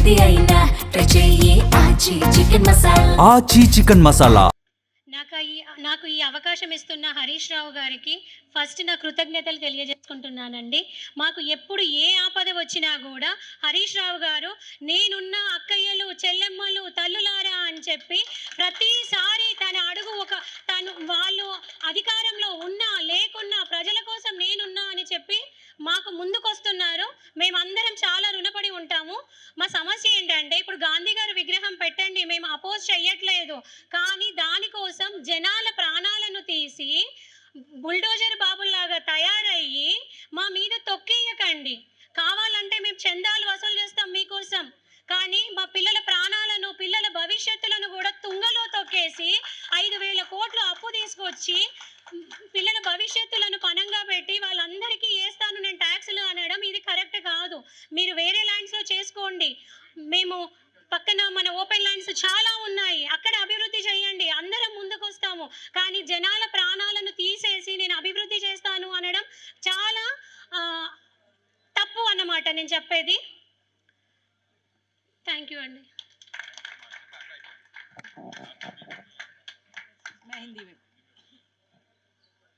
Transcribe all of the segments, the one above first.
ఏది అయినా ట్రై చెయ్యి ఆచి చికెన్ మసాలా. ఆచి చికెన్ మసాలా. నాకు ఈ అవకాశం ఇస్తున్న హరీష్ రావు గారికి ఫస్ట్ నా కృతజ్ఞతలు తెలియజేసుకుంటున్నానండి. మాకు ఎప్పుడు ఏ ఆపద వచ్చినా కూడా హరీష్ రావు గారు నేనున్న అక్కయ్యలు చెల్లెమ్మలు తల్లులారా అని చెప్పి ప్రతిసారి వాళ్ళు అధికారంలో ఉన్నా లేకున్నా ప్రజల కోసం నేనున్నా అని చెప్పి మాకు ముందుకొస్తున్నారు. మేమందరం చాలా రుణపడి ఉంటాము. మా సమస్య ఏంటంటే ఇప్పుడు గాంధీ గారు విగ్రహం పెట్టండి, మేము అపోజ్ చెయ్యట్లేదు, కానీ దానికోసం జనాల ప్రాణాలను తీసి బుల్డోజర్ బాబుల్లాగా తయారయ్యి మా మీద తొక్కేయకండి. కావాలంటే మేము చందాలు వసూలు చేస్తాం మీకోసం, కానీ మా పిల్లల ప్రాణాలను పిల్లల భవిష్యత్తులను కూడా తుంగలో తొక్కేసి 5,000 కోట్లు అప్పు తీసుకొచ్చి పిల్లల భవిష్యత్తులను పనంగా పెట్టి వాళ్ళందరికీ వేస్తాను నేను ట్యాక్సులు అనడం ఇది కరెక్ట్ కాదు. మీరు వేరే ల్యాండ్స్లో చేసుకోండి, మేము పక్కన మన ఓపెన్ ల్యాండ్స్ చాలా ఉన్నాయి, అక్కడ అభివృద్ధి చేయండి, అందరం ముందుకు వస్తాము. కానీ జనాల ప్రాణాలను తీసేసి నేను అభివృద్ధి చేస్తాను అనడం చాలా తప్పు అన్నమాట నేను చెప్పేది. థ్యాంక్ యూ అండి.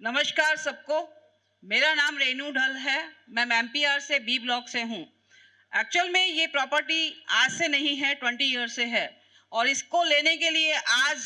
नमस्कार सबको, मेरा नाम रेनू ढल है, मैं MPR से B ब्लॉक से हूँ. एक्चुअल में ये प्रॉपर्टी आज से नहीं है, 20 ईयर से है, और इसको लेने के लिए आज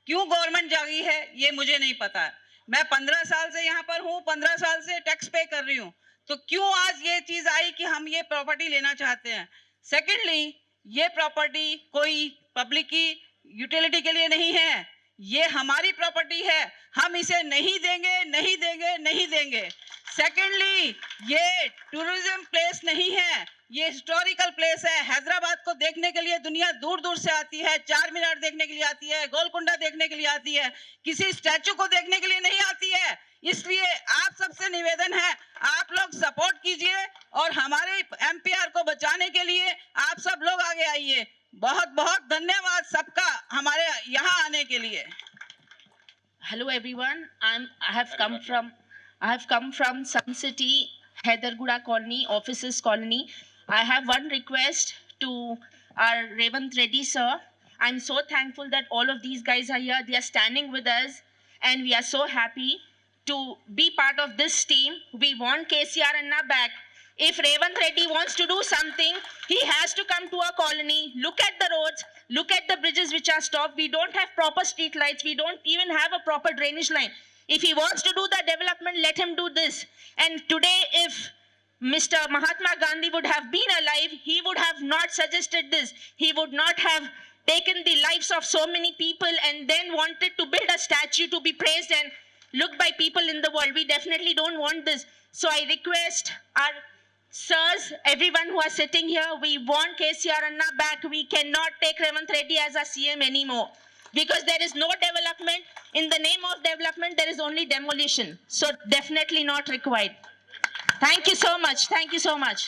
क्यों गवर्नमेंट जागी है ये मुझे नहीं पता है. मैं 15 साल से यहाँ पर हूँ, 15 साल से टैक्स पे कर रही हूँ, तो क्यों आज ये चीज़ आई कि हम ये प्रॉपर्टी लेना चाहते हैं. सेकेंडली, ये प्रॉपर्टी कोई पब्लिक की यूटिलिटी के लिए नहीं है, ये हमारी प्रॉपर्टी है, हम इसे नहीं देंगे, नहीं देंगे, नहीं देंगे. सेकेंडली, ये टूरिज्म प्लेस नहीं है, ये हिस्टोरिकल प्लेस है. हैदराबाद को देखने के लिए दुनिया दूर दूर से आती है, चार मीनार देखने के लिए आती है, गोलकुंडा देखने के लिए आती है, किसी स्टैचू को देखने के लिए नहीं आती है. इसलिए आप सबसे निवेदन है, आप लोग सपोर्ट कीजिए और हमारे MPR को बचाने के लिए आप सब लोग आगे आइए. बहुत बहुत धन्यवाद सबका हमारे यहाँ आने के लिए. Hello everyone, I have come from Sun City, Hyderguda Colony, Officers Colony. I have one request to our Revant Reddy sir. I'm so thankful that all of these guys are here. They are standing with us and we are so happy to be part of this team. We want KCR Anna back. If Revant Reddy wants to do something, he has to come to our colony, look at the roads, look at the bridges which are stopped. We don't have proper street lights. We don't even have a proper drainage line. If he wants to do the development, let him do this. And today, if Mr. Mahatma Gandhi would have been alive, he would have not suggested this. He would not have taken the lives of so many people and then wanted to build a statue to be praised and looked by people in the world. We definitely don't want this. So I request our sirs, everyone who are sitting here, we want KCR Anna back. We cannot take Revant Reddy as our CM anymore because there is no development. In the name of development, there is only demolition. So definitely not required. Thank you so much. Thank you so much.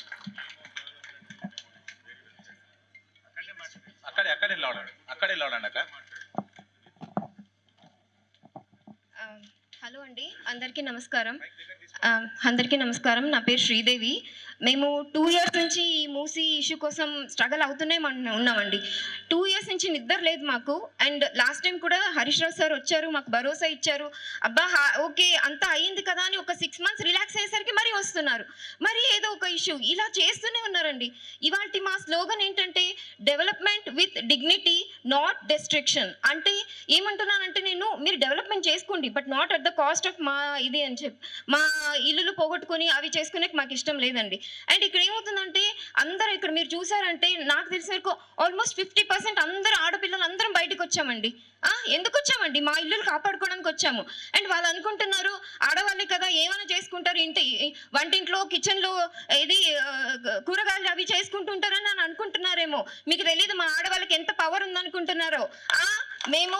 Hello అండి, అందరికీ నమస్కారం. నా పేరు శ్రీదేవి. మేము 2 years నుంచి ఈ Musi issue కోసం struggle అవుతూనే ఉన్నామండి. 2 ఇయర్స్ నుంచి నిద్ర లేదు మాకు. అండ్ లాస్ట్ టైం కూడా హరీష్ రావు సార్ వచ్చారు, మాకు భరోసా ఇచ్చారు. అబ్బా ఓకే అంతా అయ్యింది కదా అని ఒక 6 months రిలాక్స్ అయ్యేసరికి మరీ వస్తున్నారు, మరి ఏదో ఒక ఇష్యూ ఇలా చేస్తూనే ఉన్నారండి. ఇవాళ మా స్లోగన్ ఏంటంటే డెవలప్మెంట్ విత్ డిగ్నిటీ, నాట్ డిస్ట్రిక్షన్. అంటే ఏమంటున్నానంటే నేను మీరు డెవలప్మెంట్ చేసుకోండి, but not at the cost of మా ఇది అని చెప్పి మా ఇల్లులు పోగొట్టుకొని అవి చేసుకునే మాకు ఇష్టం లేదండి. అండ్ ఇక్కడ ఏమవుతుందంటే అందరూ ఇక్కడ మీరు చూసారంటే నాకు తెలిసిన వరకు ఆల్మోస్ట్ 50% అందరూ ఆడపిల్లలు అందరం బయటకు వచ్చామండి. ఎందుకు వచ్చామండి? మా ఇల్లులు కాపాడుకోవడానికి వచ్చాము. అండ్ వాళ్ళు అనుకుంటున్నారు ఆడవాళ్ళే కదా ఏమైనా చేసుకుంటారు, ఇంటి వంటింట్లో కిచెన్లో ఇది కూరగాయలు అవి చేసుకుంటుంటారని అని అనుకుంటున్నారేమో. మీకు తెలియదు మా ఆడవాళ్ళకి ఎంత పవర్ ఉందనుకుంటున్నారో. మేము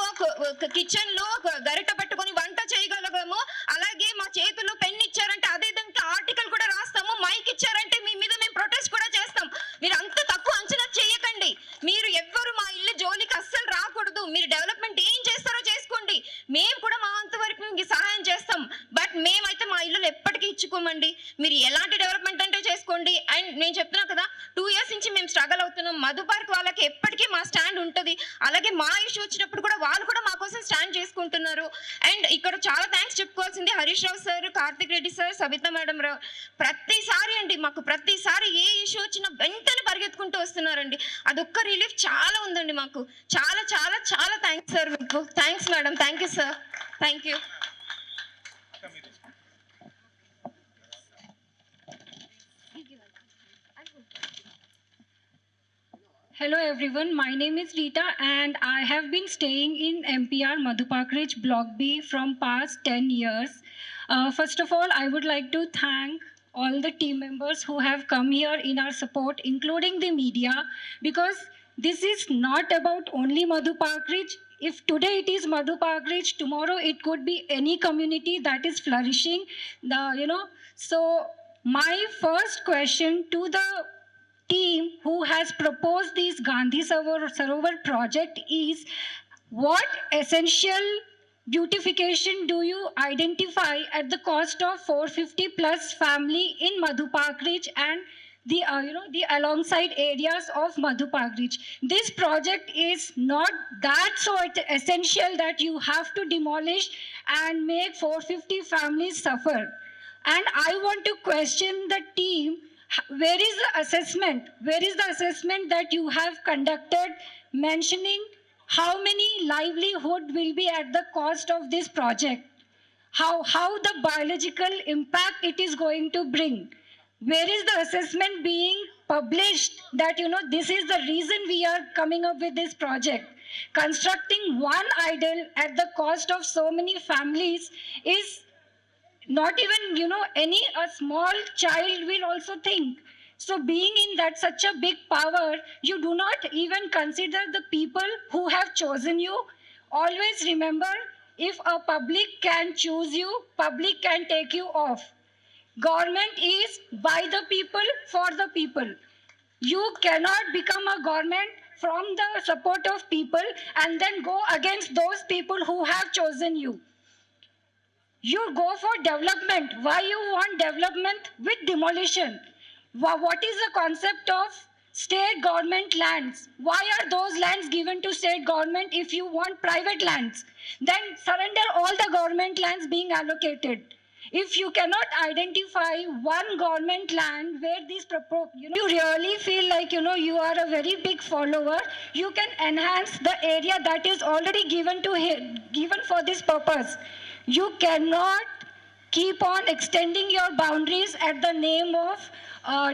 కిచెన్లో గరిట పట్టుకొని వంట చేయగలము, అలాగే మా చేతుల్లో పెన్ ఇచ్చారంటే అదే దానికి ఆర్టికల్ కూడా రాస్తాము, మైక్ ఇచ్చారంటే మీ మీద మేము ప్రొటెస్ట్ కూడా చేస్తాం. మీరు అంత తక్కువ అంచనా చేయకండి. మీరు ఎవ్వరు మా ఇల్లు జోలికి అస్సలు రాకూడదు. మీరు డెవలప్మెంట్ ఏం చేస్తారో చేసుకోండి, మేము కూడా మా అంతవరకు మీకు సహాయం చేస్తాం. బట్ మేమైతే మా ఇల్లులు ఎప్పటికీ ఇచ్చుకోమండి. మీరు ఎలాంటి డెవలప్మెంట్ అంటే చేసుకోండి. అండ్ నేను చెప్తున్నా కదా 2 years నుంచి మేము మేము స్ట్రగల్ అవుతున్నాం. మధు పార్క్ వాళ్ళకి ఎప్పటికీ మా స్టాండ్ ఉంటుంది. అలాగే మా ఇష్యూ వచ్చినప్పుడు కూడా వాళ్ళు కూడా మా కోసం స్టాండ్ చేసుకుంటున్నారు. అండ్ ఇక్కడ చాలా థ్యాంక్స్ చెప్పుకోవాల్సింది Harish Rao sir, Karthik Reddy sir, Sabitha madam Rao. ప్రతిసారి అండి మాకు ప్రతిసారి ఏ ఇష్యూ వచ్చినా వెంటనే పరిగెత్తుకుంటూ వస్తున్నారండి. అదొక్క రిలీఫ్ చాలా ఉందండి మాకు. చాలా చాలా చాలా థ్యాంక్స్ సార్ మీకు. Thanks madam. Thank you sir. Thank you. Hello everyone, my name is Rita and I have been staying in MPR Madhu Park Ridge Block B from past 10 years. First of all, I would like to thank all the team members who have come here in our support, including the media, because this is not about only Madhu Park Ridge. If today it is Madhu Park Ridge, tomorrow it could be any community that is flourishing. So my first question to the team who has proposed this Gandhi Sarovar project is, what essential beautification do you identify at the cost of 450 plus family in Madhu Park Ridge and the alongside areas of Madhu Park Ridge? This project is not that so essential that you have to demolish and make 450 families suffer. And I want to question the team. Where is the assessment? Where is the assessment that you have conducted mentioning how many livelihood will be at the cost of this project? How the biological impact it is going to bring? Where is the assessment being published that this is the reason we are coming up with this project? Constructing one idol at the cost of so many families is not even a small child will also think. So being in that such a big power, you do not even consider the people who have chosen you. Always remember, if a public can choose you, public can take you off. Government is by the people, for the people. You cannot become a government from the support of people and then go against those people who have chosen you. You go for development. Why you want development with demolition? What is the concept of state government lands? Why are those lands given to state government if you want private lands? Then surrender all the government lands being allocated. If you cannot identify one government land where these you really feel like you are a very big follower, you can enhance the area that is already given for this purpose. You cannot keep on extending your boundaries at the name of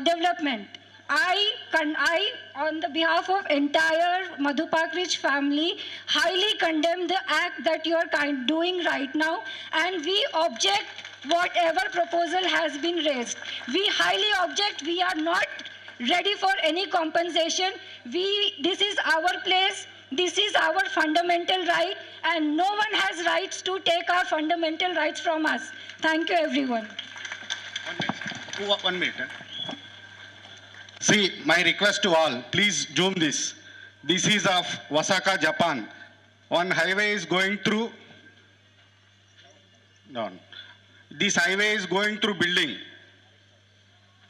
development. I, on the behalf of entire Madhu Park Ridge family, highly condemn the act that you are doing right now, and we object whatever proposal has been raised. We highly object. We are not ready for any compensation. This is our place. This is our fundamental right, and no one has rights to take our fundamental rights from us. Thank you, everyone. 1 minute. See, my request to all, please zoom this. This is of Osaka, Japan. One highway is going through. No. This highway is going through building.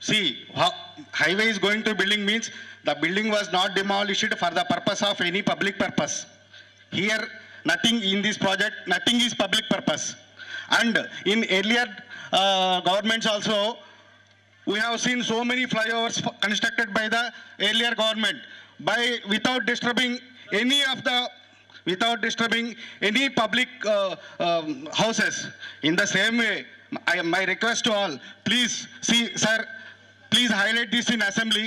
See, highway is going through building means the building was not demolished for the purpose of any public purpose. Here, nothing in this project, nothing is public purpose. And in earlier governments also, we have seen so many flyovers constructed by the earlier government without disturbing any public houses. In the same way, my request to all, please, see, sir, please highlight this in assembly.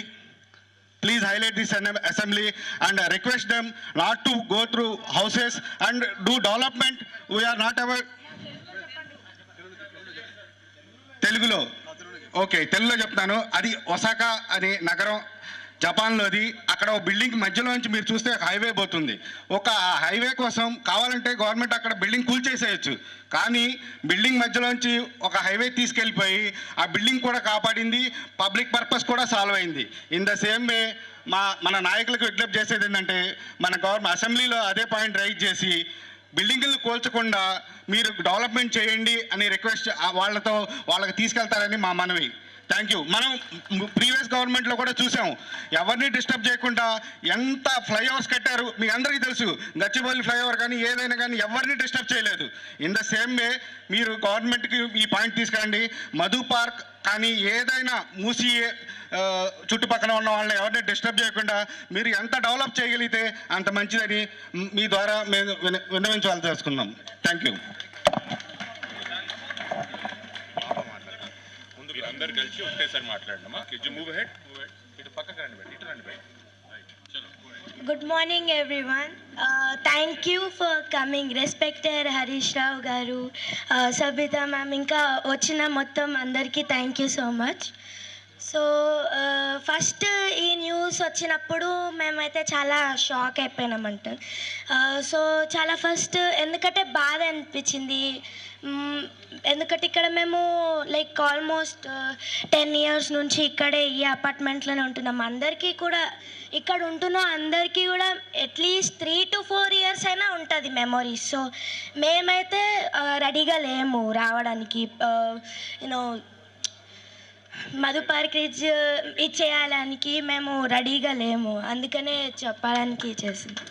Please highlight this in assembly and request them not to go through houses and do development. We are not ever. Telugulo. Okay, తెలుగులో చెప్తాను. అది Osaka అనే నగరం జపాన్లోది. అక్కడ ఒక building మధ్యలో నుంచి మీరు చూస్తే హైవే పోతుంది. ఒక హైవే కోసం కావాలంటే గవర్నమెంట్ అక్కడ బిల్డింగ్ కూల్చేసేయచ్చు. కానీ బిల్డింగ్ మధ్యలోంచి ఒక హైవే తీసుకెళ్ళిపోయి ఆ బిల్డింగ్ కూడా కాపాడింది, పబ్లిక్ పర్పస్ కూడా సాల్వ్ అయింది. ఇన్ ద సేమ్ వే మన నాయకులకు విజ్ఞప్తి చేసేది ఏంటంటే, మన గవర్నమెంట్ అసెంబ్లీలో అదే పాయింట్ రైజ్ చేసి బిల్డింగులు కూల్చకుండా మీరు డెవలప్మెంట్ చేయండి అని రిక్వెస్ట్ వాళ్ళకి తీసుకెళ్తారని మా మనవి. Thank you. మనం ప్రీవియస్ గవర్నమెంట్లో కూడా చూసాం, ఎవరిని డిస్టర్బ్ చేయకుండా ఎంత ఫ్లైఓవర్స్ కట్టారు మీ అందరికీ తెలుసు. గచ్చిబౌలి ఫ్లైఓవర్ కానీ ఏదైనా కానీ ఎవరిని డిస్టర్బ్ చేయలేదు. ఇన్ ద సేమ్ వే మీరు గవర్నమెంట్కి ఈ పాయింట్ తీసుకురండి. మధు పార్క్ కానీ ఏదైనా మూసి చుట్టుపక్కల ఉన్న వాళ్ళని ఎవరిని డిస్టర్బ్ చేయకుండా మీరు ఎంత డెవలప్ చేయగలిగితే అంత మంచిదని మీ ద్వారా మేము విన్నవించాలని తెలుసుకున్నాం. Thank you. ముందు అందరు కలిసి ఒకటేసారి మాట్లాడమ్మా. మూవ్ హెడ్ ఇటు పక్కకు రండి, ఇటు రండి. Good morning, everyone. Thank you for coming. Respected Harish Rao garu, Sabita ma'am, inka ochina mottam andarki thank you so much. So first ఈ న్యూస్ వచ్చినప్పుడు మేమైతే చాలా షాక్ అయిపోయినామంట. సో చాలా ఫస్ట్ ఎందుకంటే బాధ అనిపించింది. ఎందుకంటే ఇక్కడ మేము లైక్ ఆల్మోస్ట్ 10 years నుంచి ఇక్కడే ఈ అపార్ట్మెంట్లోనే ఉంటున్నాం. అందరికీ కూడా ఇక్కడ ఉంటున్న అందరికీ కూడా అట్లీస్ట్ 3 to 4 years అయినా ఉంటుంది మెమొరీస్. సో మేమైతే రెడీగా లేము రావడానికి. యూనో మధు పార్క్ రిజ్ ఇచ్చేయాలని మేము రెడీగా లేము, అందుకనే చెప్పడానికి చేసింది.